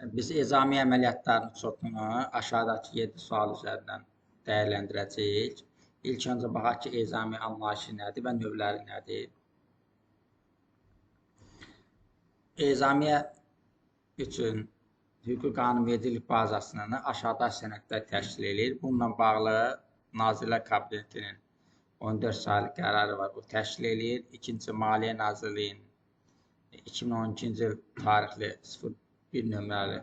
Biz ezami əməliyyatların çoxunu aşağıdakı 7 sual üzərindən dəyərləndirəcəyik. İlk öncə baxaq ki, ezami anlayışı nədir və növləri nədir? Ezamiyə üçün hüquqi qanunvericilik bazasını aşağıdakı sənədlər təşkil edir. Bununla bağlı Nazirlər Kabinetinin 14 saylı qərarı var, o təşkil edir. İkinci, Maliyyə Nazirliyinin 2012-ci il tarixli 01 nömrəli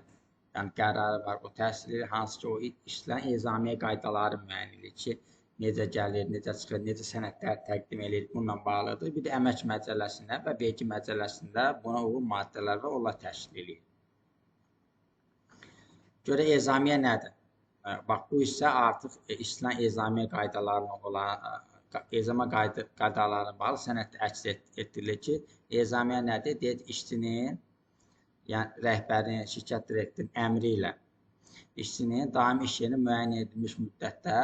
qərarı var, o təşkil edir. Hansı ki, o işlən ezamiyə qaydaları müəyyən edir ki, necə gəlir, necə çıxır, necə sənədlər təqdim edir, bununla bağlıdır. Bir də əmək məcəlləsində və vergi məcəlləsində buna uyğun maddələr və onlar təşkil edir. Görə ezamiyə nədir? Bax, bu isə artıq işlən ezamiyə qaydalarına olan, ezamiyə qaydalarına bağlı sənəddə əks etdirilir ki, ezamiyə nədir? Deyək, işçinin, yəni rəhbərin, şirkət direktorunun əmri ilə işçinin daimi iş yerini müəyyən edilmiş müddətdə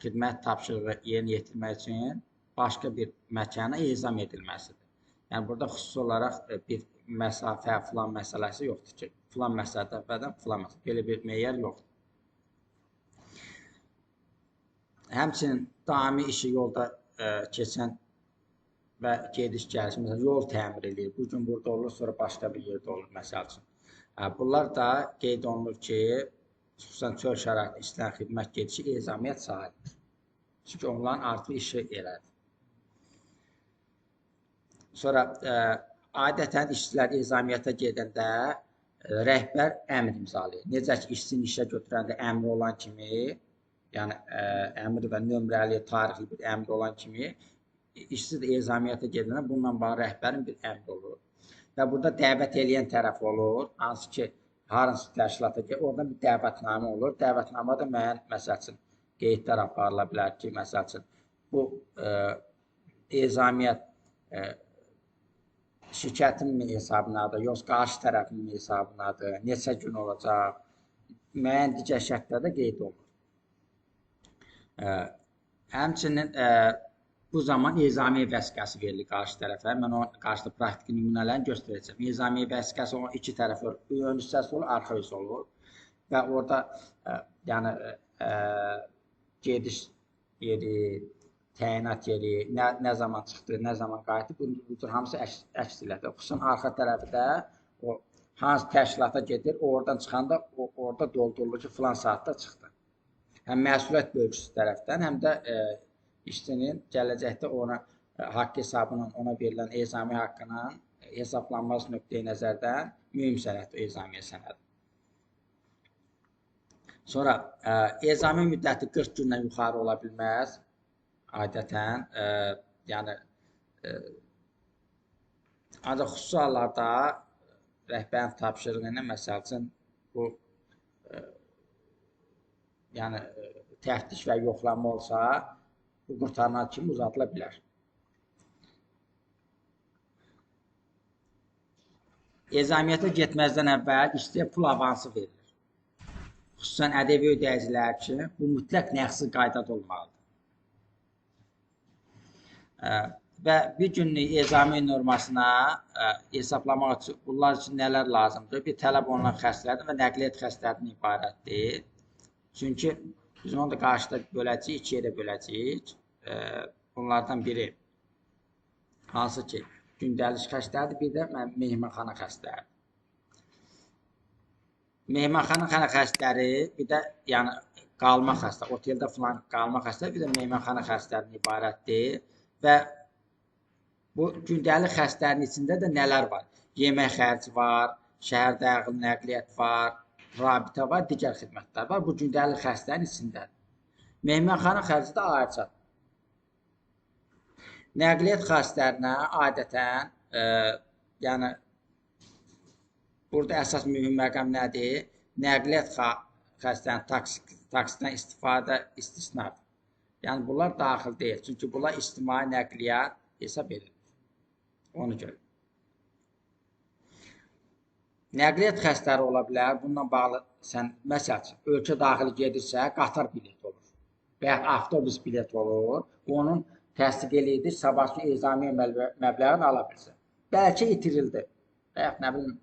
xidmət tapşırığı yerinə yetirmək üçün başqa bir məkana ezam edilməsidir. Yəni, burada xüsusi olaraq bir məsafə, filan məsələsi yoxdur ki, filan məsafədən filan məsafə, belə bir meyar yoxdur. Həmçinin daimi işi yolda keçən və gediş-gəliş, məsələn, yol təmir edir. Bu gün burada olur, sonra başqa bir yerdə olur, məsəl üçün. Bunlar da qeyd olunur ki, xüsusən çöl şəraitində işlən xidmət gedişi ezamiyyət sayılır. Çünki onların artıq işi elədir. Sonra, adətən işçilər ezamiyyətə gedəndə rəhbər əmr imzalayır. Necə ki, işçini işə götürəndə əmri olan kimi, yəni əmr və nömrəli, tarixli bir əmr olan kimi, işçi də ezamiyyətə gedəndə bununla bağlı rəhbərin bir əmri olur. Və burada dəvət eləyən tərəf olur, hansı ki, hansı təşkilata gəlir, oradan bir dəvətnamə olur. Dəvətnamada müəyyən, məsəl üçün, qeydlər aparıla bilər ki, məsəl üçün, bu ezamiyyət şirkətin hesabınadır, yoxsa qarşı tərəfin hesabınadır, neçə gün olacaq, müəyyən digər şərtlərdə qeyd olunur. Həmçinin bu zaman ezamiyə vəsiqəsi verilir qarşı tərəfə. Mən o qarşıda praktiki nümunələrini göstərəcəm. Ezamiyə vəsiqəsi olan iki tərəf olur. Ön hissəsi olur, arxa hissəsi olur. Və orada yəni gediş yeri, təyinat yeri, nə zaman çıxdı, nə zaman qayıtdı, bu cür hamısı əks elədir. Xüsusən arxa tərəfdə o hansı təşkilata gedir, oradan çıxanda orada doldurulur ki, filan saatda çıxdı. Həm məsuliyyət bölgüsü tərəfdən, həm də işçinin gələcəkdə ona haqq hesabının ona verilən ezamiyə haqqının hesablanması nöqteyi nəzərdən mühüm sənəddir, ezamiyə sənədi. Sonra, ezamiyə müddəti 40 gündən yuxarı ola bilməz, adətən, yəni, ancaq xüsusi hallarda rəhbərin tapşırığı ilə, məsəl üçün, bu, yəni, təftiş və yoxlanma olsa, bu qurtarılan kimi uzadıla bilər. Ezamiyyətə getməzdən əvvəl işçiyə pul avansı verilir. Xüsusən ədəbi ödəyicilər üçün bu mütləq nəqsi qaydada olmalıdır. Və bir günlük ezamiyə normasına hesablamaq üçün bunlar üçün nələr lazımdır? Bir tələb olunan xərclərdən və nəqliyyat xərclərindən ibarətdir. Çünki biz onu da qarşıda böləcəyik, iki yerə böləcəyik. Bunlardan biri hansı ki, gündəlik xərclərdir, bir də mehmanxana xərcləridir. Mehmanxana xərcləri, bir də yəni qalma xərcləri, oteldə filan qalma xərcləri, bir də mehmanxana xərclərindən ibarətdir. Və bu gündəlik xərclərin içində də nələr var? Yemək xərci var, şəhər daxili nəqliyyat var, rabitə var, digər xidmətlər var. Bu gündəlik xərclərin içindədir. Mehmanxana xərci də ayrıca. Nəqliyyat xərclərinə adətən, yəni, burada əsas mühüm məqam nədir? Nəqliyyat xərclərinin taksidən istifadə istisnadır. Yəni, bunlar daxil deyil. Çünki bunlar ictimai nəqliyyat hesab edilir. Onu görə. Nəqliyyat xərcləri ola bilər. Bununla bağlı sən, məsəl üçün, ölkə daxili gedirsə, qatar bilet olur. Və ya avtobus bilet olur. Onun təsdiq eləyidir, sabahçı ezamiyə məbləğini ala bilsin. Bəlkə itirildi. Və ya, nə bilim,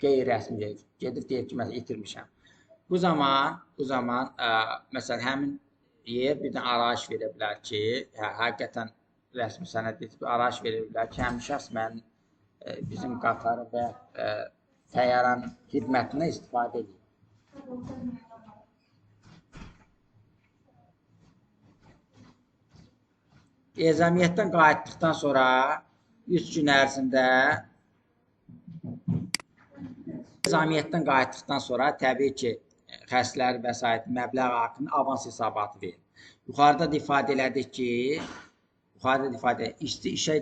qeyri-rəsmi gedib deyir ki, məsələn, itirmişəm. Bu zaman məsələn, həmin yer bir də arayış verə bilər ki, həqiqətən rəsmi sənəd bir arayış verə bilər ki, həmin şəxs mənim bizim qatarı və təyyarənin xidmətindən istifadə edir. Ezamiyyətdən qayıtdıqdan sonra 3 gün ərzində təbii ki, xərclər vəsait məbləğ haqqında avans hesabatı verir. Yuxarıda da ifadə elədik ki, işçi işə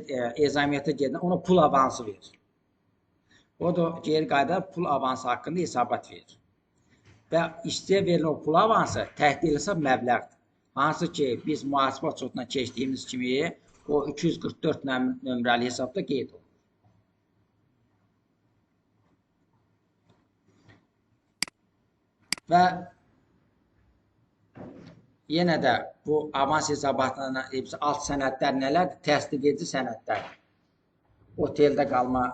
ezamiyyətə gedən ona pul avansı verir. O da geri qayda pul avansı haqqında hesabat verir. Və işçiyə verilən o pul avansı təhdil hesab məbləğdir. Hansı ki, biz mühasibə açıqdan keçdiyimiz kimi o 244 nömrəli hesabda qeyd olunur. Və yenə də bu avans hesabatlarına alt sənədlər nələrdir? Təsdiq edici sənədlər. Oteldə qalma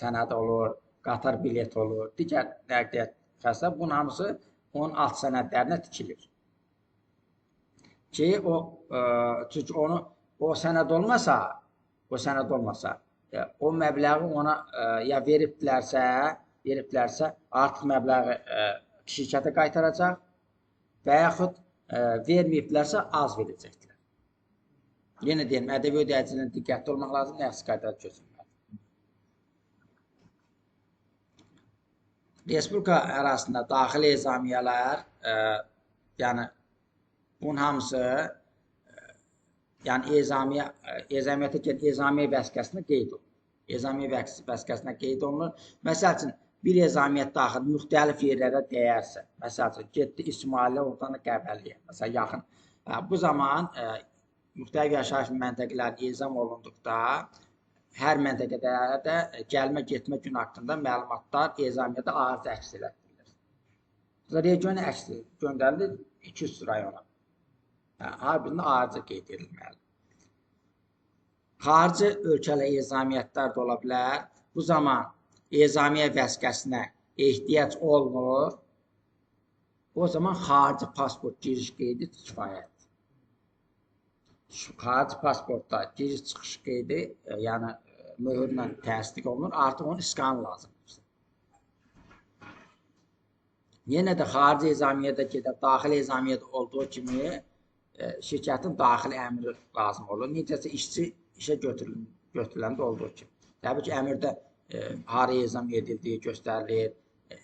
sənəd olur, qatar bilet olur, digər nəqliyyat xərclər. Bunun hamısı onun alt sənədlərinə tikilir. Ki, çünki o sənəd olmasa, o məbləği ona ya veriblərsə, artıq məbləği şirkətə qaytaracaq və yaxud verməyiblərsə, az verəcəklər. Yenə deyim, ədəbi ödəyicinin diqqətli olmaq lazım, nəqsi qaydada çözülməlidir. Respublika ərazisində daxili ezamiyyələr, yəni bunun hamısı ezamiyyətə gələn ezamiyyə vəsiqəsində qeyd olunur. Ezamiyyə vəsiqəsində qeyd olunur. Məsəl üçün, bir ezamiyyət daxil müxtəlif yerlərə dəyərsə, məsəl üçün, getdi İsmaillə, oradan da Qəbəliyə, məsələn, yaxın. Bu zaman müxtəlif yaşayış məntəqələri ezam olunduqda, hər məntəqədə də gəlmə-getmə gün haqqında məlumatlar ezamiyyədə arıza əks elətdirilir. Region əks göndərilir 200 rayona. Hər birində arıza qeyd edilməlidir. Xarici ölkələ ezamiyyətlər də ola bilər. Bu zaman ezamiyyə vəsiqəsinə ehtiyac olmur. O zaman xarici pasport giriş qeydi kifayətdir. Xarici pasportda giriş-çıxış qeydi, yəni möhürlə təsdiq olunur. Artıq onun iskanı lazımdır. Yenə də xarici ezamiyyədə gedib, daxili ezamiyyədə olduğu kimi şirkətin daxili əmri lazım olur. Necəsə işçi işə götürüləndə olduğu kimi. Təbii ki, əmrdə haraya ezam edildiyi göstərilir,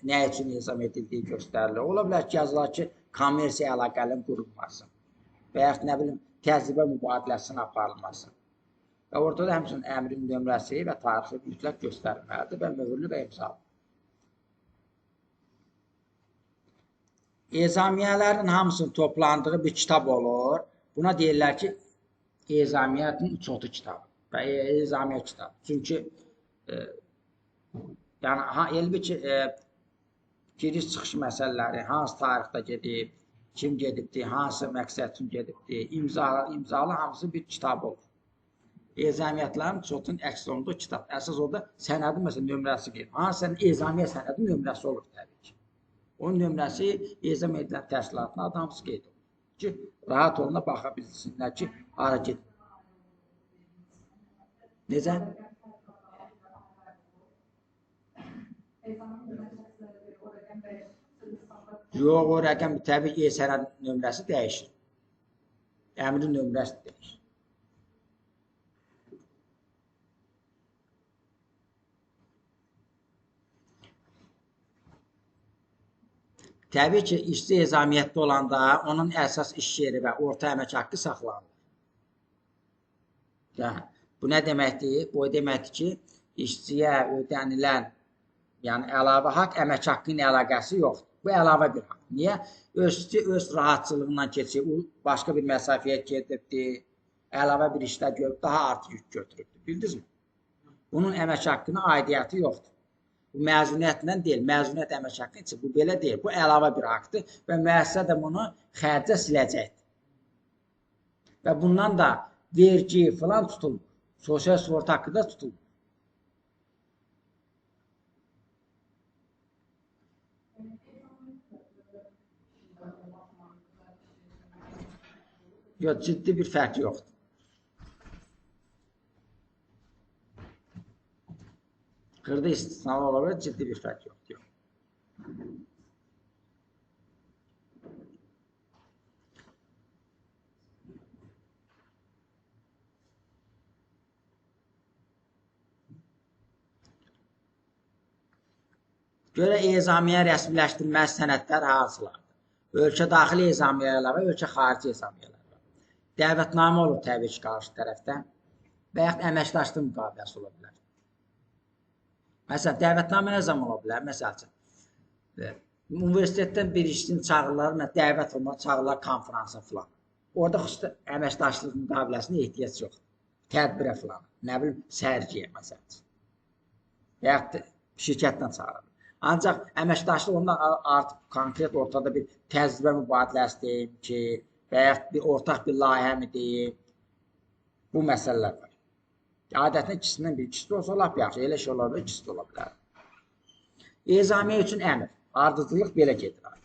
nə üçün ezam edildiyi göstərilir. Ola bilər ki, yazılar ki, kommersiya əlaqələrin qurulması və yaxud nə bilim, təcrübə mübadiləsinin aparılması. Və orada da həmçinin əmrin nömrəsi və tarixi mütləq göstərilməlidir və möhürlü və imzalı. Ezamiyyələrin hamısının toplandığı bir kitab olur. Buna deyirlər ki, ezamiyyətin çoxu kitabı və ezamiyyə kitabı. Çünki yəni, elbi ki, giriş-çıxış məsələləri, hansı tarixdə gedib, kim gedibdir, hansı məqsəd üçün gedibdir, imzalı hamısı bir kitab olur. Ezamiyyətlərin çoxunun əks olunduğu kitab. Əsas orada sənədin məsələn nömrəsi qeyd. Hansı ezamiyyə sənədin nömrəsi olur təbii ki. Onun nömrəsi ezam edilən təşkilatın adı hamısı qeyd olur. Ki, rahat oluna baxa bilsinlər ki, hara gedib. Necə? Yox, o rəqəm təbii ki, sənəd nömrəsi dəyişir. Əmrin nömrəsi dəyişir. Təbii ki, işçi ezamiyyətdə olanda onun əsas iş yeri və orta əmək haqqı saxlanılır. Bu nə deməkdir? Bu deməkdir ki, işçiyə ödənilən, yəni əlavə haqq əmək haqqı ilə əlaqəsi yoxdur. Bu əlavə bir haqq. Niyə? İşçi öz rahatçılığından keçir, başqa bir məsafəyə gedibdir, əlavə bir işlər görüb, daha artıq yük götürübdür. Bildiniz mi? Bunun əmək haqqına aidiyyəti yoxdur. Bu məzuniyyətlə deyil, məzuniyyət əmək haqqı üçün bu belə deyil. Bu əlavə bir haqqdır və müəssisə də bunu xərcə siləcəkdir. Və bundan da vergi filan tutulmur. Sosial sığorta haqqı da tutulmur. Yox, ciddi bir fərq yoxdur. Xırda istisnalı ola bilər, ciddi bir fərq yoxdur. Görə ezamiyə rəsmiləşdirilməli sənədlər hansılardır? Ölkə daxili ezamiyyələr və ölkə xarici ezamiyyələr var. Dəvətnamə olur təbii ki, qarşı tərəfdən və yaxud əməkdaşlıq müqaviləsi ola bilər. Məsələn, dəvətnamə nə zaman ola bilər? Məsəl üçün, universitetdən bir işçini çağırırlar, dəvət olmaq çağırırlar konferansa filan. Orada xüsusi əməkdaşlıq müqaviləsinə ehtiyac yoxdur. Tədbirə filan, nə bilim, sərgiyə məsəl üçün. Və yaxud şirkətdən çağırırlar. Ancaq əməkdaşlıq ondan artıq konkret ortada bir təcrübə mübadiləsi deyim ki, və yaxud bir ortaq bir layihə mi deyim, bu məsələlər var. Adətən ikisindən bir ikisi olsa lap yaxşı, elə şey ola bilər, ikisi də ola bilər. Ezamiyə üçün əmr, ardıcıllıq belə gedir.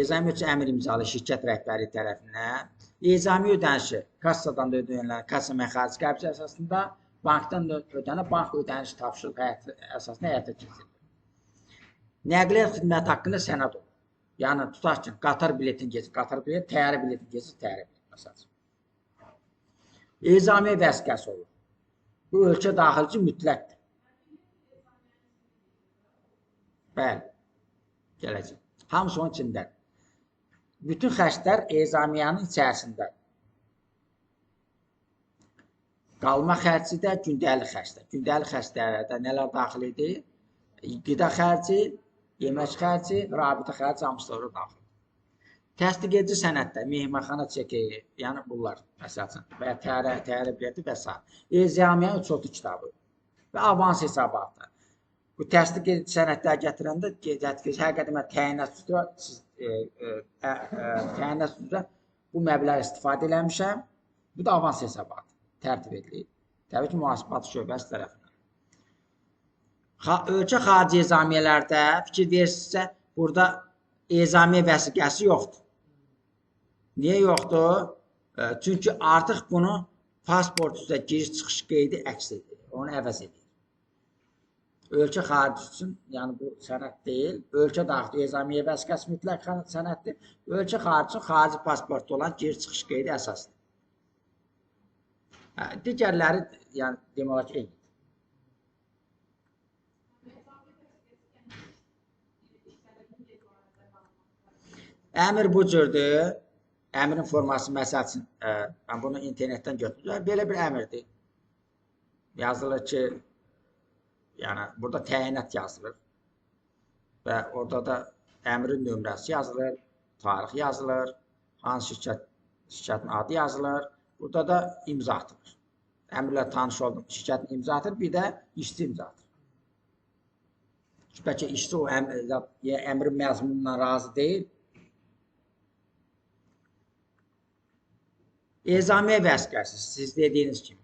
Ezamiyə üçün əmr imzalı şirkət rəhbəri tərəfindən ezamiyə ödənişi kassadan da ödənilən kassa məxarici qəbzi əsasında bankdan da ödənilən bank ödəniş tapşırığı əsasında həyata keçirilir. Nəqliyyat xidməti haqqında sənəd olur. Yəni, tutaq ki, qatar biletin keçir, qatar bilet, təyyarə biletin keçir, təyyarə bilet məsələn. Ezamiyə vəsiqəsi olur. Bu ölkə daxilici mütləqdir. Bəli, gələcək. Hamısı onun içindədir. Bütün xərclər ezamiyanın içərisindədir. Qalma xərci də, gündəlik xərclər. Gündəlik xərclərdə nələr daxil edir? Qida xərci, yemək xərci, rabitə xərci, hamısı da daxil. Təsdiq edici sənədlər, mehmanxana çeki, yəni bunlar, məsələn, və təyyarə bileti və s. Ezamiyanın uçotu kitabı və avans hesabatı. Bu təsdiq edici sənədlər gətirəndə, həqiqətən mən təyinat üzrə bu məbləğ istifadə eləmişəm. Bu da avans hesabatı tərtib edilir. Təbii ki, mühasibatı şöbəsi tərəfindən. Ölkə xarici ezamiyyələrdə fikir verirsinizsə, burada ezamiyə vəsiqəsi yoxdur. Niyə yoxdur? Çünki artıq bunu pasport üzrə giriş-çıxış qeydi əks edir, onu əvəz edir. Ölkə xarici üçün, yəni bu sənəd deyil, ölkə daxili ezamiyə vəsiqəsi mütləq sənəddir. Ölkə xarici üçün xarici pasportda olan giriş-çıxış qeydi əsasdır. Digərləri, yəni, demək olar ki, eynidir. Əmr bu cürdür. Əmrin forması, məsəl üçün, mən bunu internetdən götürürəm. Belə bir əmrdir. Yazılır ki, yəni, burada təyinat yazılır. Və orada da əmrin nömrəsi yazılır, tarix yazılır, hansı şirkətin adı yazılır. Burada da imza atılır. Əmrlə tanış oldum, şirkətin imza atılır, bir də işçi imza atılır. Bəlkə işçi o əmrin məzmunundan razı deyil. Ezamiyə vəsiqəsi, siz dediyiniz kimi.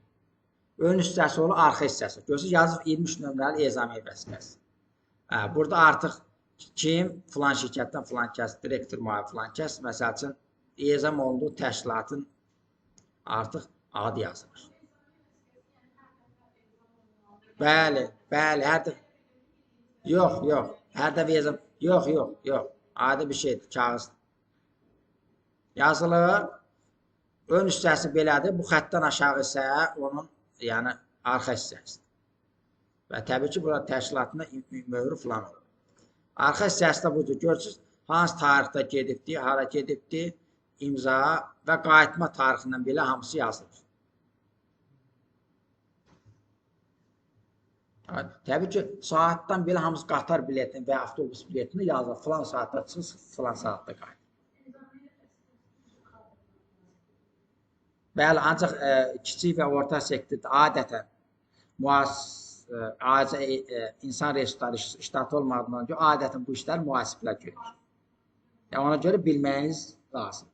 Ön hissəsi olur, arxa hissəsi. Görürsünüz, yazır 23 nömrəli ezamiyə vəsiqəsi. Burada artıq kim, filan şirkətdən filan kəs, direktor müavini filan kəs, məsəl üçün, ezam olduğu təşkilatın artıq adı yazılır. Bəli, hədə... Yox, hədə ezam... Yox, adi bir şeydir, kağızdır. Yazılır. Ön hissəsi belədir, bu xətdən aşağı isə onun, yəni, arxa hissəsidir. Və təbii ki, burada təşkilatında möhrü filan olur. Arxa hissəsi də budur, görürsünüz, hansı tarixdə gedibdir, hara gedibdir, imza və qayıtma tarixindən belə hamısı yazılır. Təbii ki, saatdan belə hamısı qatar biletini və avtobus biletini yazılır, filan saatda çıxır, filan saatda qayıtır. Bəli, ancaq kiçik və orta sektorda adətən insan resursları ştatı olmadığından görə adətən bu işlər mühasiblər görür. Ona görə bilməyiniz lazım.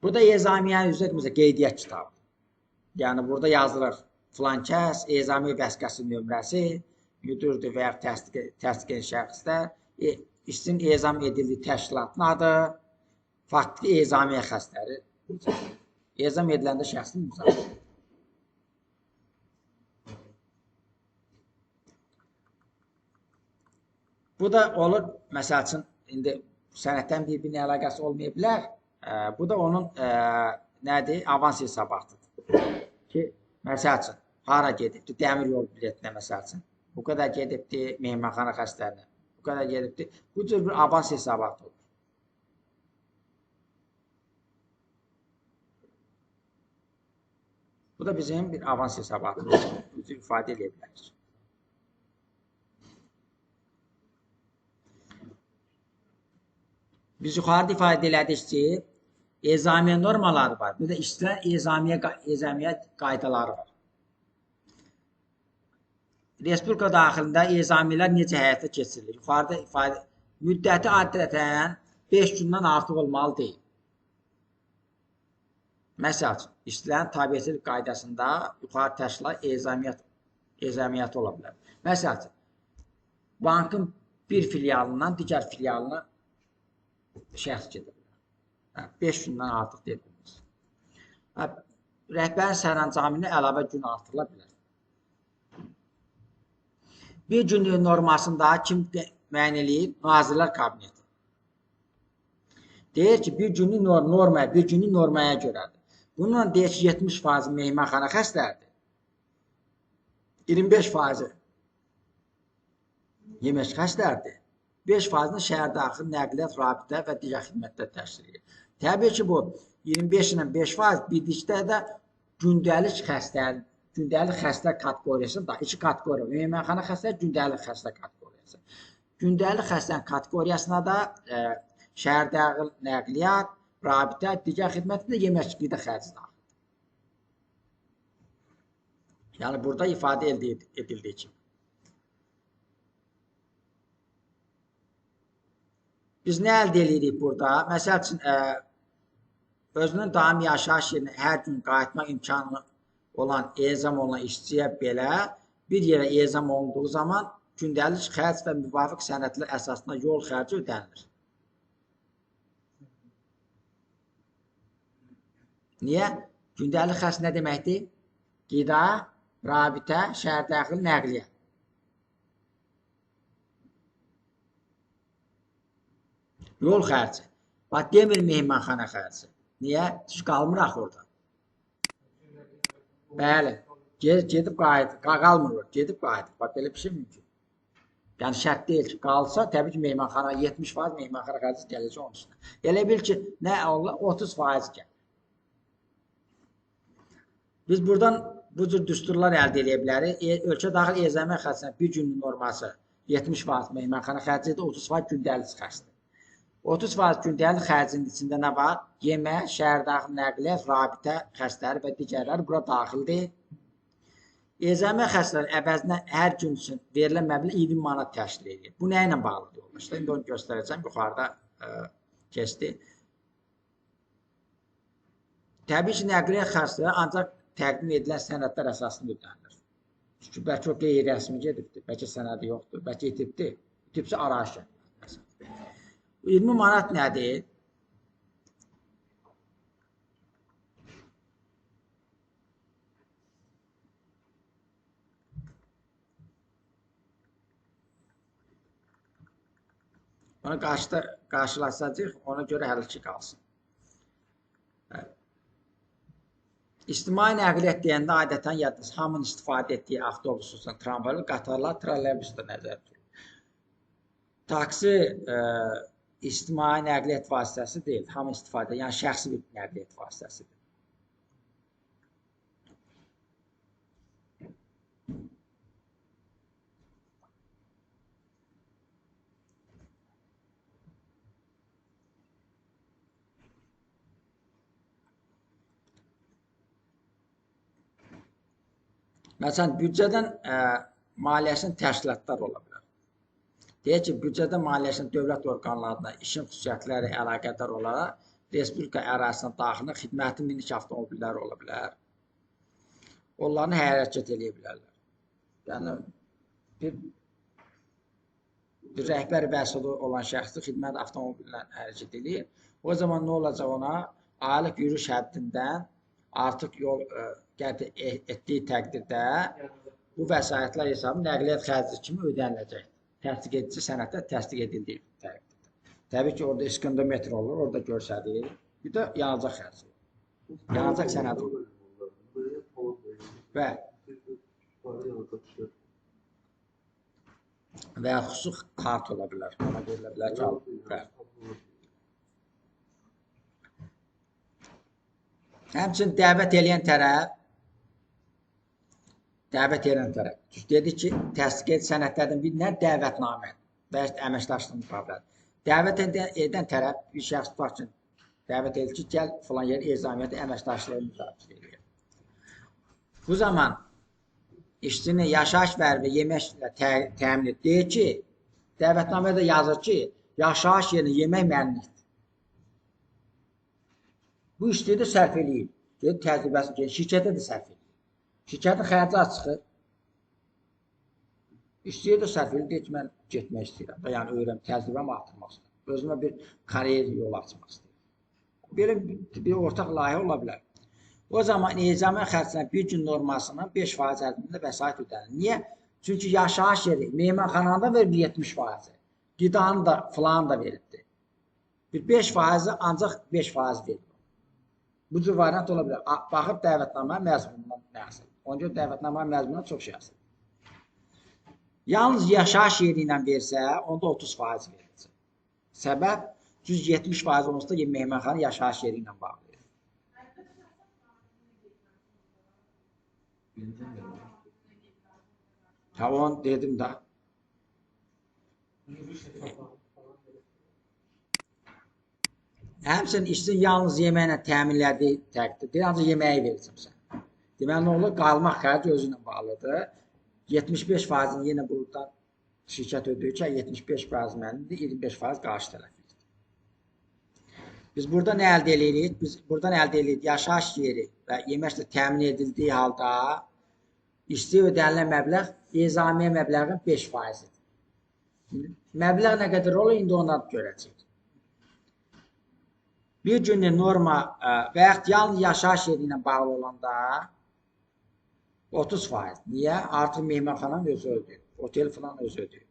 Bu da ezamiyyənin üzrə qeydiyyat kitabı. Yəni, burada yazılır filan kəs, ezamiyə vəsiqəsi nömrəsi, müdürdür və ya təsdiq şəxslər işçinin ezam edildiyi təşkilatın adı, faktiki ezamiyə xəstələri, ezam ediləndə şəxsin imzası. Bu da olur, məsəl üçün, indi sənətdən bir-birinə əlaqəsi olmaya bilər. Bu da onun nədir? Avans hesabatıdır. Ki, məsəl üçün, hara gedibdir? Dəmir yol biletinə, məsəl üçün. Bu qədər gedibdir mehmanxana xəstələrinə. Bu qədər gedibdir. Bu cür bir avans hesabatı olur. Bu da bizim bir avans hesabatıdır. Bu cür ifadə edə bilərik. Biz yuxarıda ifadə elədik ki, ezamiyə normaları var. Bir də işçilərin ezamiyə qaydaları var. Respublika daxilində ezamiyələr necə həyata keçirilir? Yuxarıda ifadə müddəti adətən 5 gündən artıq olmalı deyil. Məsəl üçün, işçilərin tabiəçilik qaydasında yuxarı təşkilat ezamiyyəti ola bilər. Məsəl üçün, bankın bir filialından digər filialına şəxs gedir. 5 gündən artıq deyə bilməz. Rəhbərin sərəncamına əlavə gün artırıla bilər. Bir günlük normasında kim müəyyən eləyir? Nazirlər Kabineti. Deyir ki, bir günlük normaya görədir. Bununla deyir ki, 70% mehmanxana xəstələrdir. 25% yemək xəstələrdir. 5%-ni şəhər daxil nəqliyyat, rabitə və digər xidmətlər təşkil edir. Təbii ki, bu 25 ilə 5% birlikdə də gündəlik xəstə kateqoriyasında iki kateqoriya, mehmanxana xəstə, gündəlik xəstə kateqoriyası. Gündəlik xəstənin kateqoriyasına da şəhər daxil nəqliyyat, rabitə, digər xidmətində yemək qida xərci daxildir. Yəni burada ifadə edildiyi kimi. Biz nə əldə edirik burada? Məsəl üçün, özünün daim yaşayış yerinə hər gün qayıtmaq imkanı olan, ezam olan işçiyə belə bir yerə ezam olduğu zaman gündəlik xərc və müvafiq sənədlər əsasında yol xərci ödənilir. Niyə? Gündəlik xərc nə deməkdir? Qida, rabitə, şəhər daxil nəqliyyat. Yol xərci. Bax, demir mehmanxana xərci. Niyə? Düz qalmır axı orada. Bəli. Gedib qayıdır. Qalmır. Gedib qayıdır. Bax, belə bir şey mümkün. Yəni, şərt deyil ki, qalsa, təbii ki, mehmanxana 70% mehmanxana xərci gələcək onun üstünə. Elə bil ki, nə Allah 30% gəlir. Biz buradan bu cür düsturlar əldə edə bilərik. Ölkə daxil ezamiyə xərcinin bir günlük norması 70% mehmanxana xərcidir, 30% gündəlik xərcdir. 30% gündəlik xərcinin içində nə var? Yemək, şəhər daxil nəqliyyat, rabitə xərcləri və digərləri bura daxildir. Ezamiyə xərcləri əvəzinə hər gün üçün verilən məbləğ 20 manat təşkil edir. Bu nə ilə bağlıdır yoldaşlar? İndi onu göstərəcəm. Yuxarıda keçdi. Təbii ki, nəqliyyat xərcləri ancaq təqdim edilən sənədlər əsasında ödənilir. Çünki bəlkə o qeyri-rəsmi gedibdir, bəlkə sənədi yoxdur, bəlkə itibdir. İtibsə arayış gəlir. 20 manat nədir? Onu qarşılaşacaq, ona görə həll ki qalsın. İctimai nəqliyyat deyəndə adətən yadınız hamının istifadə etdiyi avtobus, tramvaylar, qatarlar, trolleybus da nəzərdə tutulur. Taksi ictimai nəqliyyat vasitəsi deyil, hamı istifadə, yəni şəxsi bir nəqliyyat vasitəsidir. Məsələn, büdcədən maliyyəsinin təşkilatlar ola bilər. Deyək ki, büdcədə maliyyəsinin dövlət orqanlarına işin xüsusiyyətləri əlaqədar olaraq Respublika ərazisinə daxilində xidməti minik avtomobilləri ola bilər. Onların hərəkət edə bilərlər. Yəni, bir rəhbər vəsili olan şəxsi xidmət avtomobillə hərəkət edir. O zaman nə olacaq ona? Aylıq yürüyüş həddindən artıq yol qət etdiyi təqdirdə bu vəsaitlər hesabı nəqliyyat xərci kimi ödəniləcək. Təsdiq edici sənəddə təsdiq edildiyi təqdirdə. Təbii ki, orada iskondometr olur, orada göstərir. Bir də yanacaq xərci olur. Yanacaq sənədi olur. Və ya xüsusi kart ola bilər. Ona verilə bilər ki, həmçinin dəvət edən tərəf dedi ki, təsdiq edici sənədlərdən birindən dəvətnamə və əməkdaşlıq müqaviləsi. Dəvət edən tərəf bir şəxs var ki, dəvət edir ki, gəl filan yer ezamiyyəti əməkdaşlığı müzakirə edir. Bu zaman işçinin yaşayış və yeməklə təmin et. Deyir ki, dəvətnamədə yazır ki, yaşayış yerinə yemək mənlikdir. Bu işçiyi də sərf eləyir. Təcrübəsi ki, şirkətə də sərf eləyir. Şirkətin xərci açıqır. İşçiyə də sərf eləyir, deyir ki, mən getmək istəyirəm. Yəni, təcrübəmi artırmaq istəyirəm. Özümə bir kariyer yolu açmaq istəyirəm. Belə bir ortaq layihə ola bilər. O zaman ezamiyyət xərcinin bir gün normasının 5% həcmində vəsait ödənir. Niyə? Çünki yaşayış yeri, meymanxanada verilir 70%. Qidanı da filan da verildi. Bir 5%-i ancaq 5% verilir. Bu cür variant ola bilər. Baxıb dəvətnamə məzmunundan nə asılır. Ona görə dəvətnamə məzmunundan çox şey asılır. Yalnız yaşayış yeri ilə versə, onda 30% veriləcək. Səbəb 170% olsa da meymanxana yaşayış yeri ilə bağlı. Tamam dedim da. Həmçinin işçinin yalnız yeməklə təminlədiyi təqdirdə ancaq yeməyi verəcəksən. Deməli nə olur? Qalmaq xərci özünlə bağlıdır. 75%-ni yenə buradan şirkət ödəyirkən 75% mənimdir, 25% qarşı tərəfidir. Biz burada nə əldə edirik? Biz buradan əldə edirik yaşayış yeri və yeməklə təmin edildiyi halda işçiyə ödənilən məbləğ ezamiyə məbləğin 5%-dir. Məbləğ nə qədər olur? İndi ondan görəcək. Bir günlük norma və yaxud yalnız yaşayış yeri ilə bağlı olanda 30%. Niyə? Artıq meymanxananın özü ödəyir. Otel falan özü ödəyir.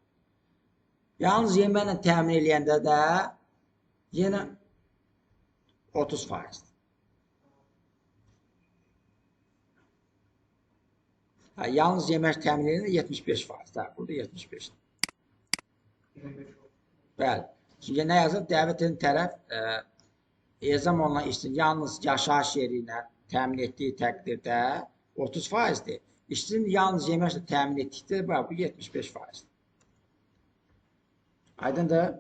Yalnız yeməklə təmin eləyəndə də yenə 30%. Yalnız yemək təmin edilən 75%. Burada 75%. Bəli. Çünki nə yazır? Dəvət edən tərəf ezam olunan işçinin yalnız yaşayış yeri ilə təmin etdiyi təqdirdə 30%-dir. İşçinin yalnız yeməklə təmin etdikdə bu 75%. Aydındır?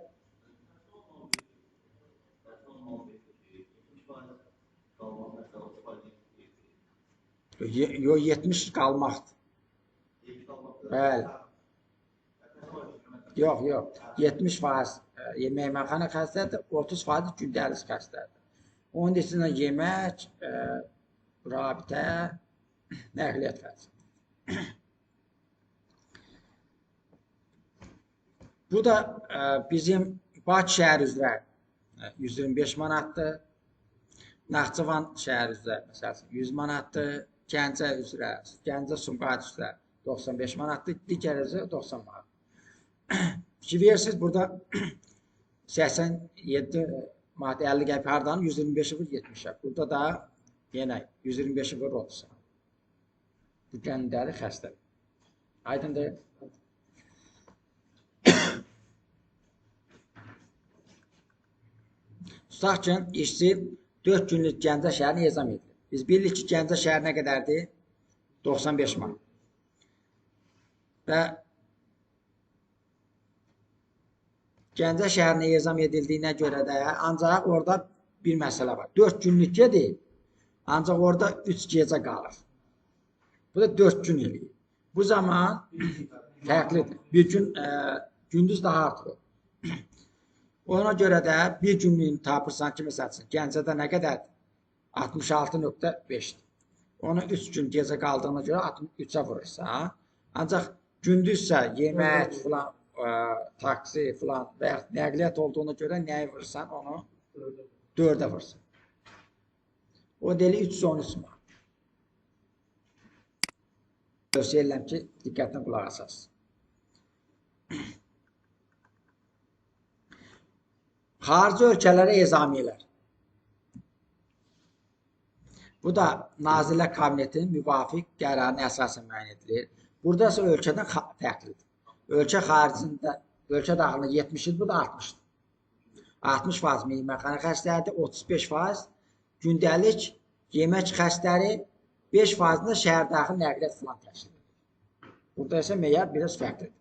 Yox, 70 qalmaqdır. Bəli. Yox. 70% meymanxana xərcləridir, 30% gündəlik xərcləridir. Onun içində yemək, rabitə, nəqliyyat xərci. Bu da bizim Bakı şəhər üzrə 125 manatdır. Naxçıvan şəhər üzrə məsələn 100 manatdır. Gəncə üzrə, Gəncə-Sumqayıt üzrə 95 manatdır. Digər üzrə 90 manat. Fikir verirsiniz, burada 87 manat 50 qəpik hardan 125-i vur 70-ə. Burada da yenə 125-i vur 30-a. Bu gündəlik xərclər. Aydındır? Tutaq ki, işçi 4 günlük Gəncə şəhərini ezam edilir. Biz bilirik ki, Gəncə şəhəri nə qədərdir? 95 manat. Və Gəncə şəhərinə ezam edildiyinə görə də ancaq orada bir məsələ var. 4 günlük gedir, ancaq orada 3 gecə qalır. Bu da 4 gün eləyir. Bu zaman fərqlidir. Bir gün gündüz daha artıq. Ona görə də bir günlüyünü tapırsan ki, məsələn, Gəncədə nə qədərdir? 66.5-dir. Onu 3 gün gecə qaldığına görə 63-ə vurursa, ancaq Gündüzsə yemək filan, taksi filan və ya nəqliyyat olduğuna görə nəyi vursan onu 4-ə vursan. O deli 313 manat. Tövsiyə edirəm ki, diqqətlə qulaq asasınız. Xarici ölkələrə ezamiyələr. Bu da Nazirlər Kabinetinin müvafiq qərarına əsasən müəyyən edilir. Burada isə ölkədən fərqlidir. Ölkə xaricində, ölkə daxilində 70 il, bu da 60-dır. 60% meyməxana xərcləridir, 35% gündəlik yemək xərcləri, 5% da şəhər daxil nəqliyyat filan təşkil edir. Burada isə meyar biraz fərqlidir.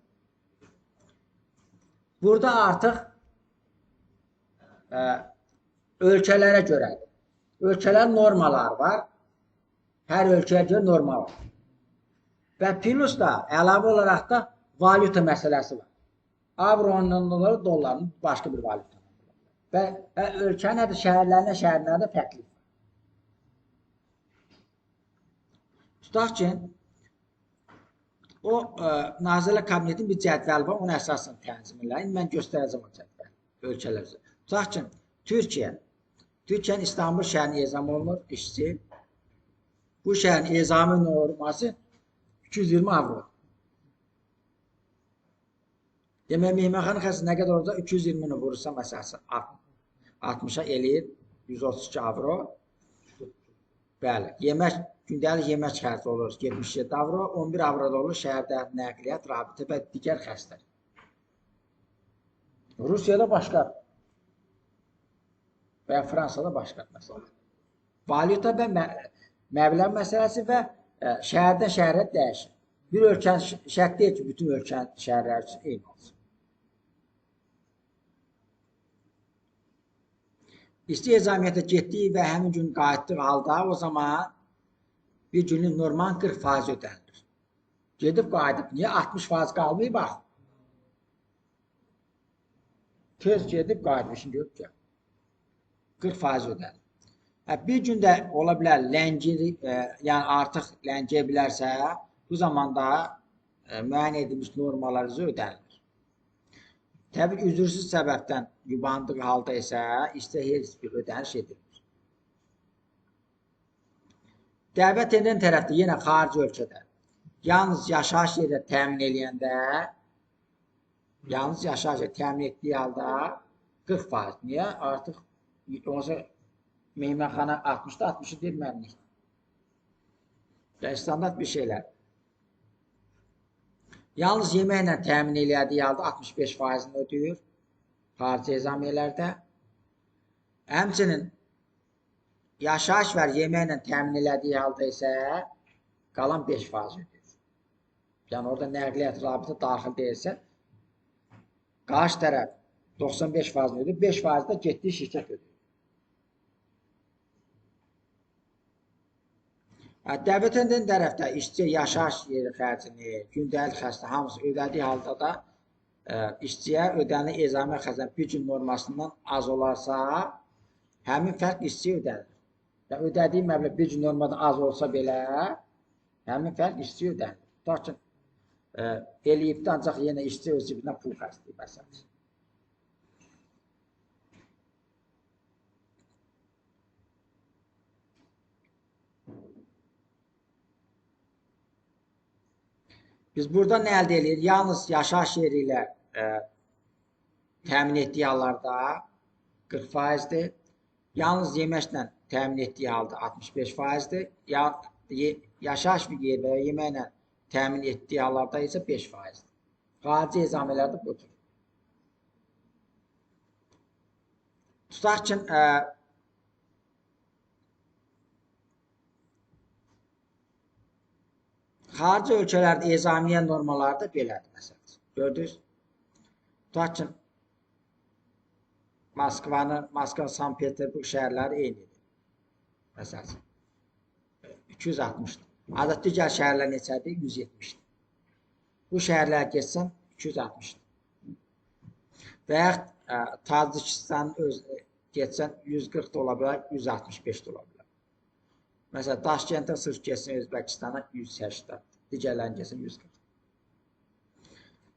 Burada artıq ölkələrə görədir. Ölkələrin normaları var. Hər ölkəyə görə normal var. Və plus da əlavə olaraq da valyuta məsələsi var. Avronun, dolların başqa bir valyuta. Və ölkənin şəhərlərinə də fərqli. Tutaq ki, o Nazirlər Kabinetinin bir cədvəli var, ona əsasən tənzim edir. Mən göstərəcəm o cədvəli ölkələrəcə. Tutaq ki, Türkiyənin İstanbul şəhərinin ezamı olunur, işçi. Bu şəhərin ezamı norması 220 avro. Demək, meyməxana xərcləri nə qədər olacaq? 220-ni vurursa, məsələn, 60-a eləyir 132 avro. Bəli, gündəlik yemək xərci olur 77 avro, 11 avroda olur şəhərdə nəqliyyat, rabitə və digər xərclər. Rusiyada başqa və Fransada başqa məsələ. Valyuta və məbləğ məsələsi və şəhərdən şəhərə dəyişir. Bir ölkənin şərt deyil ki, bütün ölkənin şəhərləri üçün eyni olsun. İşçi ezamiyyətə getdiyi və həmin gün qayıtdığı halda o zaman bir günlük normal 40% ödənilir. Gedib qayıdıb, niyə 60% qalmayıb bax? Tez gedib qayıdıb, işin görüb ki, 40% ödənilir. Bir gündə ola bilər, yəni artıq ləngiyə bilərsə, bu zamanda müəyyən edilmiş normalar üzrə ödənilir. Təbii ki, üzürsüz səbəbdən yubandığı halda isə işçiyə heç bir ödəniş edilir. Dəvət edən tərəfdə yenə xarici ölkədə yalnız yaşayış yeri təmin edəndə, yalnız yaşayış yeri təmin etdiyi halda 40%. Niyə? Artıq meyməxana 60-da 60-ı deyil mənlik. Və standart bir şeylər. Yalnız yeməklə təmin elədiyi halda 65%-ni ödəyir xarici ezamiyələrdə. Həmçinin yaşayış və yeməklə təmin elədiyi halda isə qalan 5% ödəyir. Yəni orada nəqliyyat rabitə daxil deyilsə, qarşı tərəf 95%-ni ödəyir, 5% də getdiyi şirkət ödəyir. Dəvət edən tərəfdə işçi yaşayış yeri xərcini, gündəlik xərcini hamısı ödədiyi halda da işçiyə ödənilen ezamiyyə xərcləri bir gün normasından az olarsa, həmin fərq işçiyə ödənilir. Və ödədiyi məbləğ bir gün normadan az olsa belə, həmin fərq işçiyə ödənilir. Tutaq ki, eləyibdə ancaq yenə işçi öz cibindən pul xərcləyib məsələn. Biz burada nə əldə edirik? Yalnız yaşayış yeri ilə təmin etdiyi hallarda 40%-dir. Yalnız yeməklə təmin etdiyi halda 65%-dir. Yaşayış yeri və yeməklə təmin etdiyi hallarda isə 5%-dir. Xarici ezamiyyələrdə budur. Tutaq ki, xarici ölkələrdə ezamiyyə normalları da belədir, məsələn. Gördünüz? Tutaq ki, Moskva, Sankt-Peterburg şəhərləri eynidir. Məsələn, 260-dır. Adət digər şəhərlər neçədir? 170-dir. Bu şəhərlər geçsən 260-dır. Və yaxud Tacikistanın geçsən 140 da ola bilər, 165 da ola bilər. Məsələn, Daşkentdən sırf geçsin Özbəkistana 180, digərlərini geçsin 140.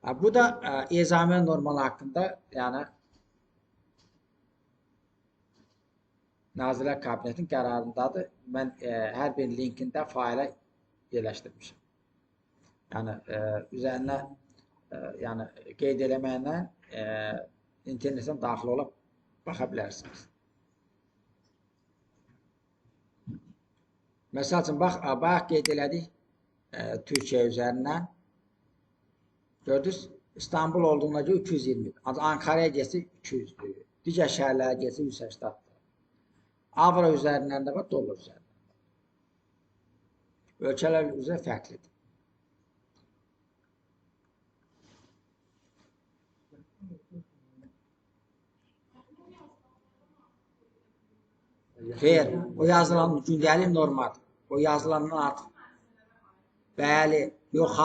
Bu da ezamiyyət normalı haqqında, yəni Nazirlər Kabinetinin qərarındadır. Mən hər bir linkində fayla yerləşdirmişəm. Yəni üzərinə yəni qeyd eləməklə internetdən daxil olub baxa bilərsiniz. Məsəl üçün, bax qeyd elədik Türkiyə üzərindən. Gördünüz, İstanbul olduğuna görə 220. Ancaq Ankara'ya gəlsə 200'dür. Digər şəhərlərə gəlsə 180'dir. Avro üzərindən də var, dollar üzərindən. Ölkələr üzrə fərqlidir. Xeyr, o yazılan gündəlik normadır. O yazılandan artıq. Bəli, yox,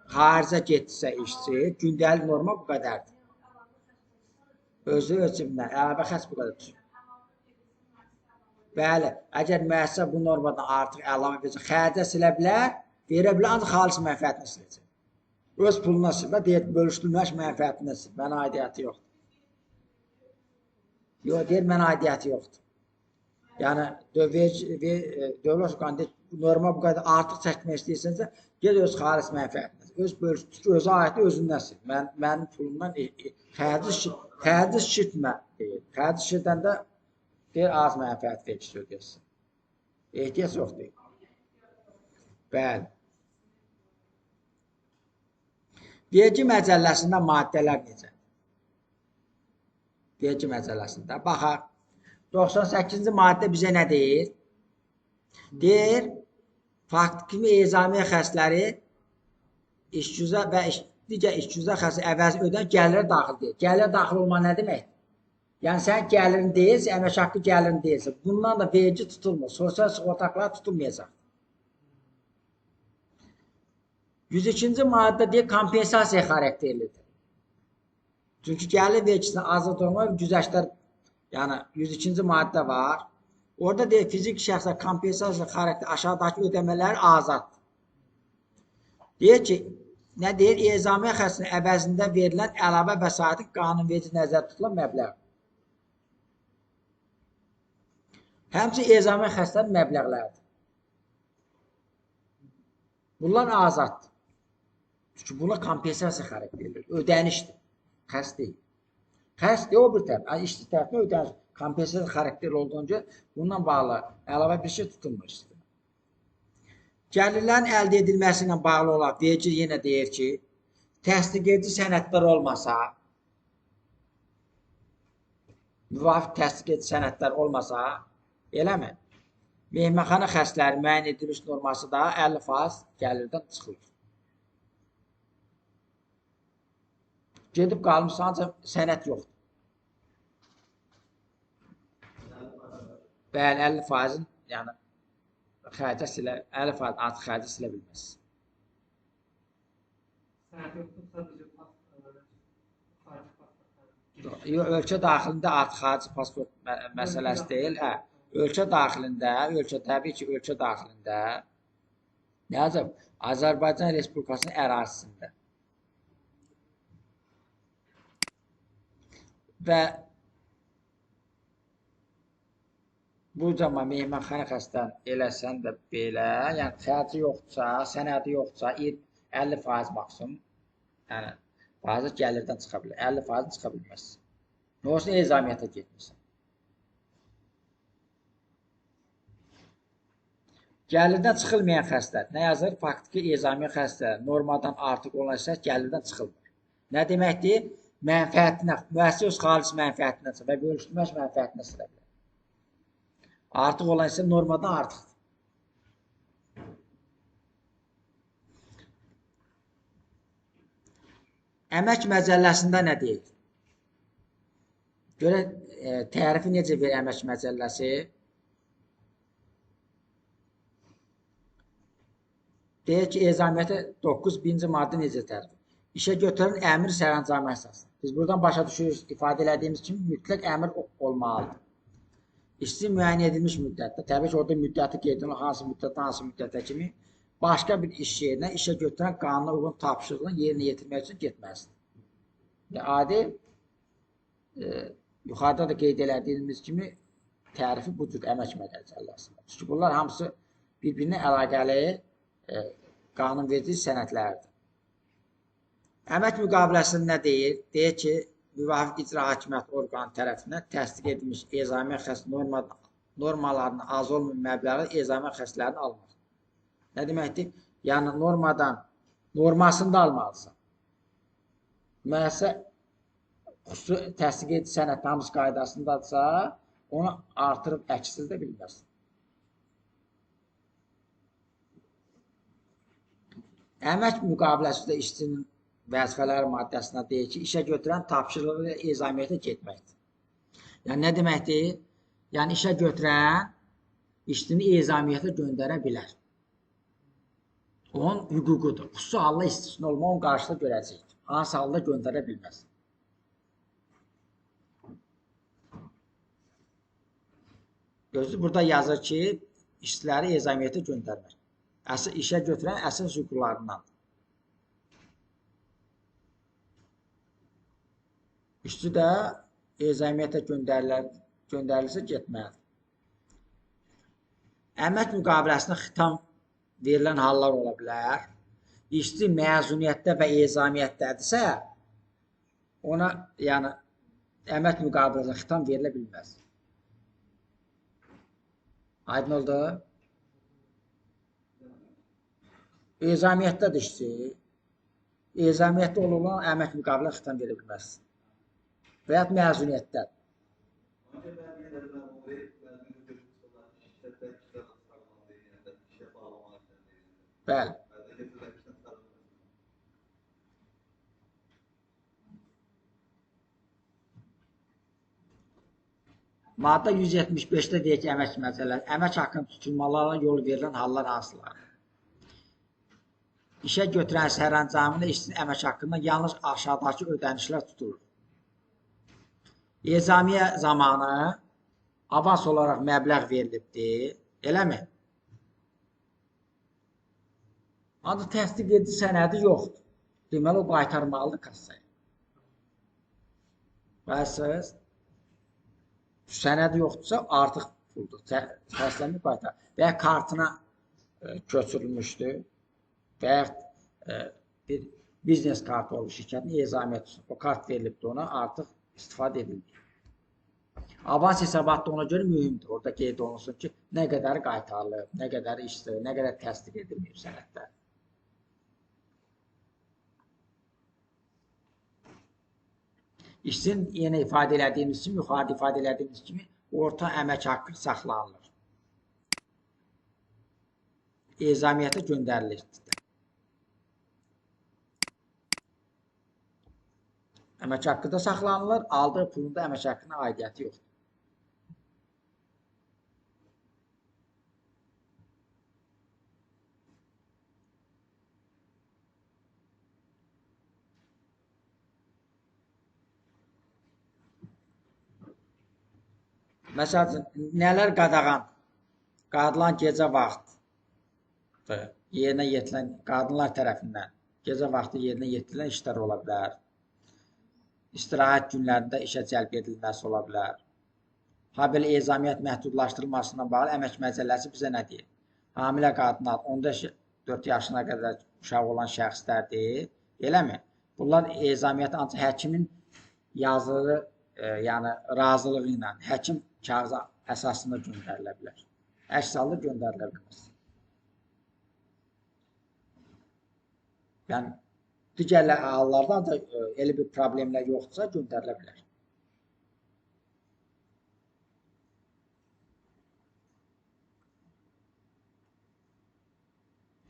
xaricə getsə işçi, gündəlik norma bu qədərdir. Özü ölçümdən, əlavə xərc bu qədər düşür. Bəli, əgər müəssisə bu normadan artıq əlavə verəcək, xərcə silə bilər, verə bilər, ancaq xalis mənfəətini siləcək. Öz puluna silmə, deyək, bölüşdürülməş mənfəətini sil, mənə aidiyyəti yoxdur. Yox, deyir, mənə aidiyyəti yoxdur. Yəni, dövlət orqanı norma bu qədər artıq çəkmək istəyirsənsə, gel öz xalis mənfəətini sil, öz bölüşdürülməş, özə aiddir, özündən sil. Mənim pulumdan xərci şirtmə deyil. Xərci şirtəndə deyir, az mənfəət vergisi ödəyəsin. Ehtiyac yoxdur. Bəli. Vergi məcəlləsində maddələr necə? Vergi məcəlləsində. Baxaq, 98-ci maddə bizə nə deyir? Deyir, fakt kimi ezamiyə xərcləri işgüzar və digər işgüzar xərcləri əvəzi ödən gəlirə daxil deyil. Gəlirə daxil olma nə deməkdir? Yəni, sən gəlirin deyilsə, əmək haqqı gəlirin deyilsə, bundan da vergi tutulmur, sosial sığorta haqları tutulmayacaq. 102-ci maddə deyil, kompensasiya xarakterlidir. Çünki gəlir vergisini azad olma və güzəştlər, yəni 102-ci maddə var. Orada deyil, fiziki şəxslər kompensasiya xarakterli aşağıdakı ödəmələri azaddır. Deyir ki, nə deyir? Ezamiyə xərcinin əvəzində verilən əlavə vəsaitin qanunverici nəzərdə tutulan məbləğ. Həmçinin ezamiyə xərcləri məbləğlərdir. Bunlar azaddır. Çünki buna kompensasiya xarakterlidir. Ödənişdir. Xərc deyil. Xərc deyil, o bir tərəf. İşçi tərəfinə ödəniş. Kompensasiya xarakterli olduğuna görə bununla bağlı əlavə bir şey tutulmur. Gəlirlərin əldə edilməsi ilə bağlı olaraq vergi yenə deyir ki, təsdiq edici sənədlər olmasa, müvafiq təsdiq edici sənədlər olmasa, eləmi? Mehmanxana xərcləri müəyyən edilmiş norması da 50% gəlirdən çıxılır. Gedib qalmışsa, ancaq sənət yoxdur. Bəli, 50%-in, yəni, xərcə silə, 50% artıq xərcə silə bilməz. Ölkə daxilində artıq xarici pasport məsələsi deyil. Ölkə daxilində, təbii ki, ölkə daxilində, nə yazıb? Azərbaycan Respublikasının ərazisində. Və bu cama mehmanxana xərclərini eləsən də belə, yəni xərci yoxdursa, sənədi yoxdursa, 50% maksimum, yəni fazla gəlirdən çıxa bilər, 50% çıxa bilməz. Nə olsun, ezamiyyətə getmirsən. Gəlirdən çıxılmayan xərclər, nə yazır? Faktiki ezamiyyət xərcləri normadan artıq olan isə gəlirdən çıxılmır. Nə deməkdir? Mənfəətinə, müəssisə öz xalis mənfəətinə və bölüşdürülməş mənfəətinə sıra bilər. Artıq olan isə normadan artıqdır. Əmək məcəlləsində nə deyil? Görək, tərifi necə verir əmək məcəlləsi? Deyir ki, ezamiyyəti 9-1-ci maddə necə tərif? İşə götürən əmr sərəncamı əsasında. Biz buradan başa düşürük, ifadə elədiyimiz kimi mütləq əmr olmalıdır. İşçi müəyyən edilmiş müddətdə, təbii ki, orada müddəti qeyd edilir, hansı müddətə kimi başqa bir iş yerinə işə götürən qanuna uyğun tapşırığını yerinə yetirmək üçün getməlidir. Adi yuxarıda da qeyd elədiyimiz kimi tərifi bu cür əmək məcəlləsində. Çünki bunlar hamısı bir-birinə əlaqəli qanunverici sənədlərdir. Əmək müqaviləsində nə deyir? Deyir ki, müvafiq icra hakimiyyəti orqanı tərəfindən təsdiq edilmiş ezamiyyət xəst normalarının az olmayan məbləği ezamiyyət xəstlərini almaq. Nə deməkdir? Yəni normasını da almalısan. Müəssisə xüsusi təsdiq edici sənəd namus qaydasındadsa, onu artırıb əksiz də bilməzsin. Əmək müqaviləsində işçinin vəzifələri maddəsində deyir ki, işə götürən tapşırığı və ezamiyyətə getməkdir. Yəni, nə deməkdir? Yəni, işə götürən işçini ezamiyyətə göndərə bilər. Onun hüququdur. Xüsusi halda istisna olma, onun qarşıda görəcəkdir. Hansı halda göndərə bilməz. Gözü burada yazır ki, işçiləri ezamiyyətə göndərmək. İşə götürən əsas hüquqlarından. İşçi də ezamiyyətə göndərilirsə getməlidir. Əmək müqaviləsində xitam verilən hallar ola bilər. İşçi məzuniyyətdə və ezamiyyətdədirsə, ona yəni əmək müqaviləsində xitam verilə bilməz. Aydın oldu? Ezamiyyətdədir işçi. Ezamiyyətdə olan əmək müqaviləsində xitam verilə bilməz. Və ya məzuniyyətdə. Bəli. Maddə 175-də deyək ki, əmək məsələləri, əmək haqqının tutulmalarına yol verilən hallar hansılar? İşə götürən sərəncamında işçinin əmək haqqından yalnız aşağıdakı ödənişlər tutulur. Ezamiyə zamanı avans olaraq məbləğ verilibdir, eləmi? Ancaq təsdiq edici sənədi yoxdur. Deməli, o qaytarmalıdır kassaya. Bəsiz, sənədi yoxdursa, artıq puldur. Təsdiqini qaytar. Və ya kartına köçürülmüşdür. Və ya bir biznes kartı olmuş şirkətin ezamiyyət üçün. O kart verilibdir ona, artıq istifadə edildi. Avans hesabatda ona görə mühümdür. Orada qeyd olunsun ki, nə qədər qaytarılıb, nə qədər işdir, nə qədər təsdiq edilməyib sənədlər. İşçinin yenə ifadə elədiyimiz kimi, yuxarıda ifadə elədiyimiz kimi orta əmək haqqı saxlanılır. Ezamiyyətə göndərilir. Əmək haqqı da saxlanılır, aldığı pulun da əmək haqqına aidiyyəti yoxdur. Məsələn, nələr qadağan? Qadınlar gecə vaxtı yerinə yetirilən, qadınlar tərəfindən gecə vaxtı yerinə yetirilən işlər ola bilər. İstirahət günlərində işə cəlb edilməsi ola bilər. Habelə ezamiyyət məhdudlaşdırılmasına bağlı əmək məcəlləsi bizə nə deyir? Hamilə qadınlar 14 yaşına qədər uşaq olan şəxslərdir. Eləmi? Bunlar ezamiyyəti ancaq həkimin yazılı, yəni razılığı ilə həkim kağızı əsasında göndərilə bilər. Əks halda göndərilə bilməz. Yəni, digər hallarda da elə bir problemlər yoxdursa göndərilə bilər.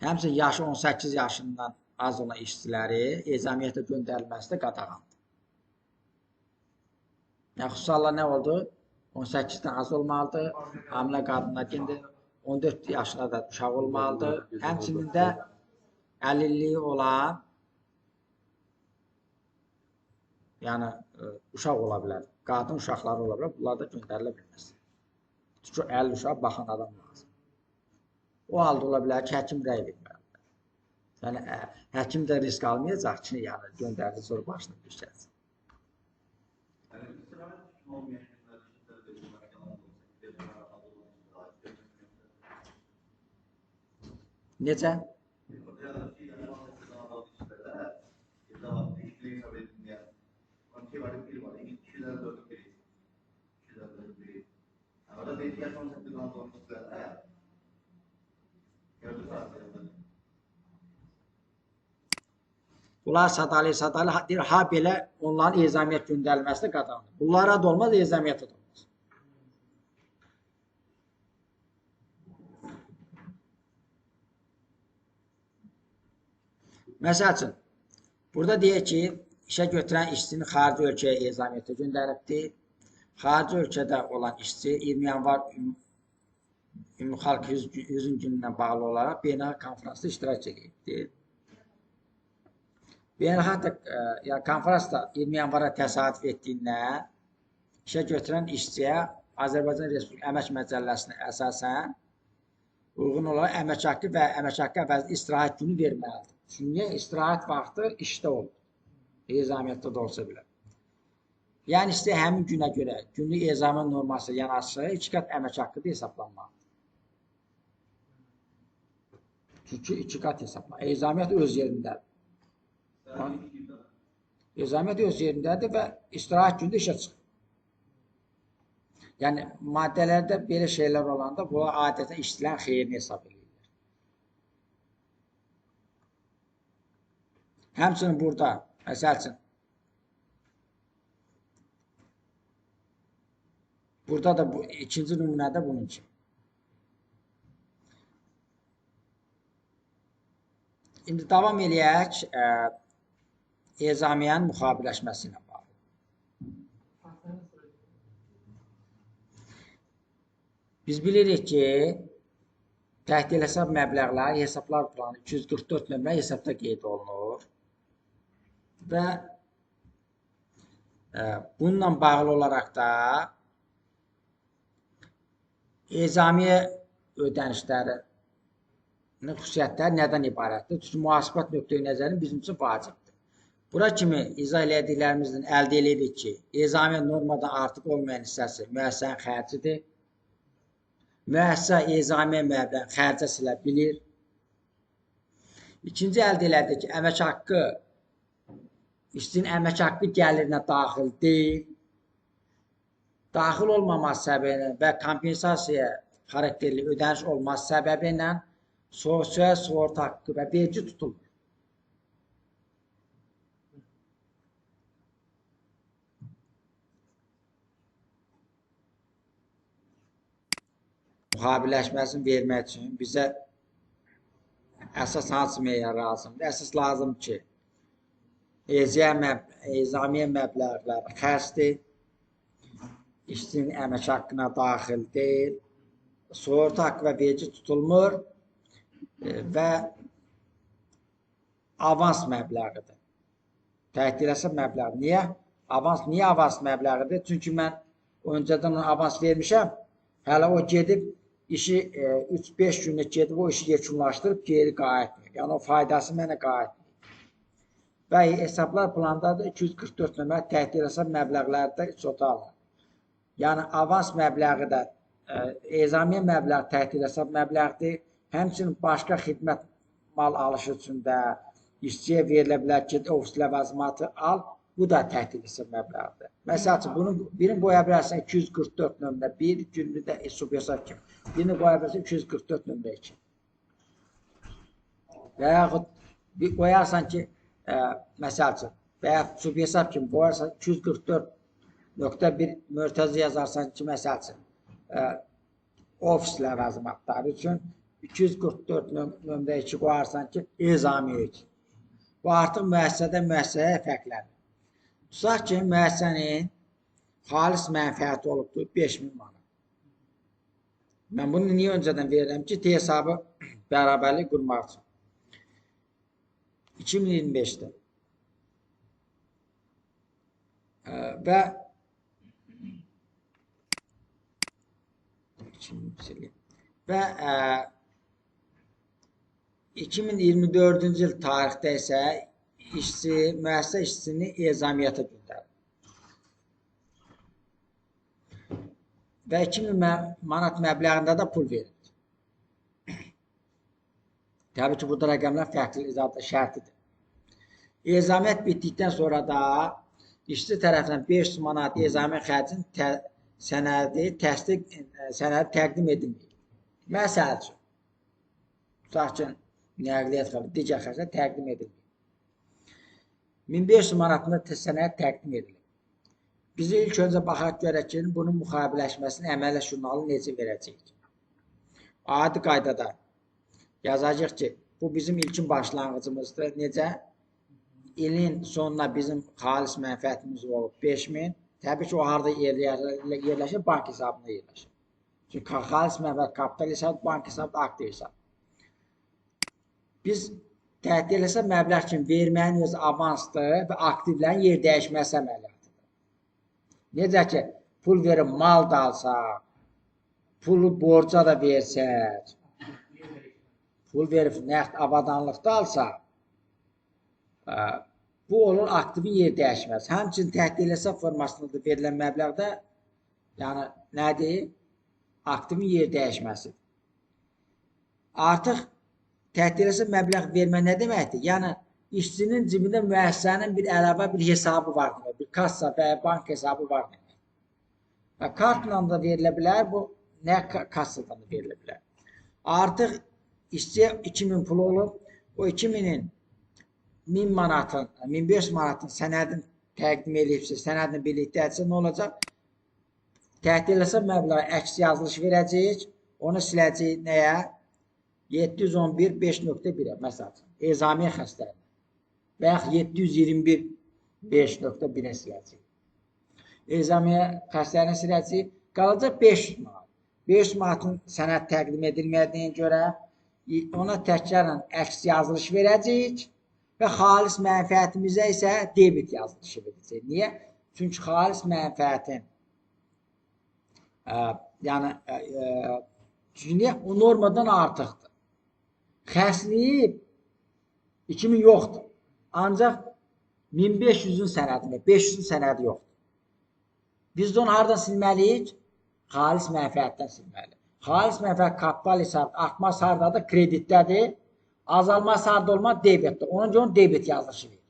Həmçinin yaşı 18 yaşından az olan işçiləri ezamiyyətə göndərilməsi də qadağandır. Yəni, xüsusi hallar nə oldu? 18-dən az olmalıdır. Hamilə qadınlar indi 14 yaşına da uşaq olmalıdır. Həmçinin də əlilliyi olan yəni uşaq ola bilər. Qadın uşaqları ola bilər. Bunlar da göndərilə bilməz. Çünki 50 uşaq baxan adam lazım. O halda ola bilər ki, həkim rəy verməlidir. Yəni, həkim də risk almayacaq ki, yəni göndərici zor başına düşəcək. Necə? Bunlar sadalı, deyir, ha belə onların ezamiyyət göndərilməsi də qadağandır. Bunlara da olmaz, ezamiyyətə də olmaz. Məsəl üçün, burada deyək ki, işə götürən işçini xarici ölkəyə ezamiyyətə göndəribdir. Xarici ölkədə olan işçi 20 yanvar Ümumxalq 100. günündən bağlı olaraq beynəlxalq konferansda iştirak edibdir. Beynəlxalq konferansda 20 yanvara təsadüf etdiyindən işə götürən işçiyə Azərbaycan Respublikası Əmək Məcəlləsinə əsasən uyğun olaraq əmək haqqı və əmək haqqı əvəzində istirahət günü verməlidir. Çünki istirahət vaxtı işdə olur. Ezamiyyətdə də olsa bilər. Yəni istə həmin günə görə günlük ezamiyyət norması yanaşı 2 qat əmək haqqı da hesablanmalıdır. Çünki 2 qat hesablanmalıdır. Ezamiyyət öz yerindədir. Ezamiyyət öz yerindədir və istirahət gündə işə çıxır. Yəni, maddələrdə belə şeylər olanda bunlar adətən işçilərin xeyrini hesab edirlər. Həmçinin burada, məsəl üçün, burada da bu ikinci nümunədə bunun kimi. İndi davam eləyək ezamiyyənin müxabiləşməsi ilə bağlı. Biz bilirik ki, təhdil hesab məbləğləri hesablar planı 244 nömrə hesabda qeyd olunur və bununla bağlı olaraq da ezamiyyə ödənişlərinin xüsusiyyətləri nədən ibarətdir? Çünki mühasibat nöqteyi nəzərin bizim üçün vacibdir. Bura kimi izah elədiklərimizdən əldə edirik ki, ezamiyyə normadan artıq olmayan hissəsi müəssisənin xərcidir. Müəssisə ezamiyyə məbləğini xərcə silə bilir. İkinci əldə elədik ki, əmək haqqı işçinin əmək haqqı gəlirinə daxil deyil. Daxil olmaması səbəbindən və kompensasiya xarakterli ödəniş olması səbəbindən sosial sığorta haqqı və vergi tutulur. Müxabiləşməsini vermək üçün bizə əsas hansı meyar lazımdır? Əsas lazımdır ki, ezamiyyə məbləğləri xərcdir, işçinin əmək haqqına daxil deyil, sığorta haqqı və vergi tutulmur və avans məbləğidir. Təhdil hesab məbləği. Niyə? Niyə avans məbləğidir? Çünki mən öncədən ona avans vermişəm, hələ o gedib işi 3-5 günlük gedib o işi yekunlaşdırıb geri qayıtmır. Yəni o faydası mənə qayıtmır. Və hesablar planda da 244 nömrə təhdil hesab məbləğləri də içota alınır. Yəni avans məbləği də ezamiyyə məbləği təhdil hesab məbləğidir. Həmçinin başqa xidmət mal alışı üçün də işçiyə verilə bilər ki, ofis ləvazimatı al. Bu da təhdil hesab məbləğidir. Məsəl üçün, bunun birini qoya bilərsən 244 nömrə 1, günlü də subhesab kimi. Birini qoya bilərsən 244 nömrə 2. Və yaxud qoyarsan ki, məsəl üçün, və yaxud subhesab kimi qoyarsan 244.1 mörtəzə yazarsan ki, məsəl üçün, ofis ləvazimatları üçün 244 nömrə 2 qoyarsan ki, ezamiyyə üçün. Bu artıq müəssisəyə fərqlənir. Tutaq ki, müəssisənin xalis mənfəəti olubdur 5000 manat. Mən bunu niyə öncədən verirəm ki, hesabı bərabərlik qurmaq üçün. 2025-də və 2024-cü il tarixdə isə müəssisə işçisini ezamiyyata göndərir. Və 2000 manat məbləğində də pul verir. Təbii ki, burada rəqəmlər fərqli şərtidir. Ezamiyyət bitdikdən sonra da işçi tərəfindən 500 manat ezamiyyət xərcinin sənədi təqdim edilmir. Məsəl üçün, tutaq ki, nəqliyyat xərci, digər xərclər təqdim edilmir. 1500 manatında sənəd təqdim edilir. Biz ilk öncə baxaq görək ki, bunun müxabiləşməsini əmələ jurnalı necə verəcək? Adi qaydada yazacaq ki, bu bizim ilkin başlanğıcımızdır. Necə? İlin sonuna bizim xalis mənfəətimiz olub 5000. Təbii ki, o harada yerləşir? Bank hesabına yerləşir. Çünki xalis mənfəət kapital hesabı, bank hesabı, aktiv hesabı. Biz təhdid eləsə məbləğ kimi verməyin öz avansdır və aktivlərin yer dəyişməsi əməliyyatıdır. Necə ki, pul verib mal da alsaq, pulu borca da versək, pul verib nəqd avadanlıqda alsaq, bu olur aktivin yer dəyişməsi. Həmçinin təhdid eləsə formasında da verilən məbləğdə, yəni nədir? Aktivin yer dəyişməsidir. Artıq təhdid eləsə məbləğ vermə nə deməkdir? Yəni, işçinin cibində müəssisənin bir əlavə bir hesabı var demək, bir kassa və ya bank hesabı var demək. Və kartla da verilə bilər, bu nə kassadan da verilə bilər. Artıq işçiyə 2000 pul olub, o 2000-in 1000 manatın, 1500 manatın sənədini təqdim edibsə, sənədini birlikdə etsə nə olacaq? Təhdid eləsə məbləğ əks yazılış verəcək, onu siləcək nəyə? 711.5.1-ə, məsəl üçün, ezamiyə xəstəliyi və yaxud 721.5.1-ə siləcək. Ezamiyə xəstəliyini siləcək, qalacaq 500 manat. 500 manatın sənəd təqdim edilmədiyin görə ona təkrarən əks yazılış verəcək və xalis mənfəətimizə isə debit yazılışı verəcək. Niyə? Çünki xalis mənfəətin çünki o normadan artıqdır. Xərcliyib 2000 yoxdur. Ancaq 1500-ün sənədini, 500-ün sənədi yoxdur. Biz də onu haradan silməliyik? Xalis mənfəətdən silməliyik. Xalis mənfəət kapital hesabı artmaz haradadır? Kreditdədir. Azalmaz harada olmaz? Debitdir. Onun üçün debit yazılışı verir.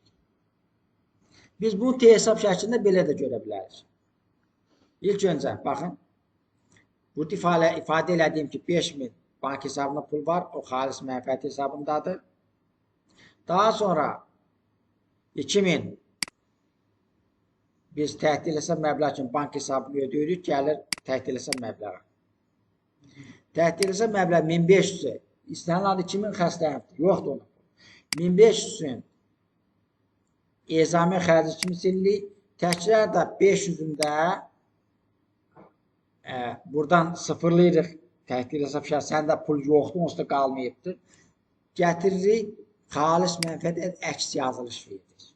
Biz bunu hesab şəklində belə də görə bilərik. İlk öncə, baxın. Burada ifadə elədiyim ki, 5000 bank hesabına pul var, o xalis mənfəət hesabındadır. Daha sonra 2000 biz təhdid eləsə məbləğ üçün bank hesabını ödəyirik, gəlir təhdid eləsə məbləğə. Təhdid eləsə məbləğ 1500-ü, istənilən adı 2000 xəstəliyimdir, yoxdur ona. 1500-ün ezami xərci kimi silirik, təkrar da 500-ündə buradan sıfırlayırıq. Təhdid hesab şəhər, səndə pul yoxdur, onsuz da qalmayıbdır. Gətiririk, xalis mənfəət əks yazılış verilir.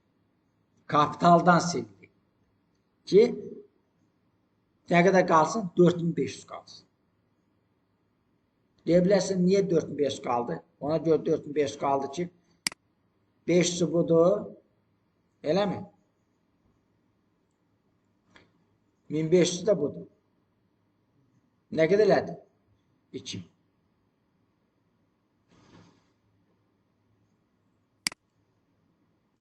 Kapitaldan silirik. Ki, nə qədər qalsın? 4500 qalsın. Deyə bilərsən, niyə 4500 qaldı? Ona görə 4500 qaldı ki, 500 budur, eləmi? 1500 də budur. Nə qədər elədi? 2000.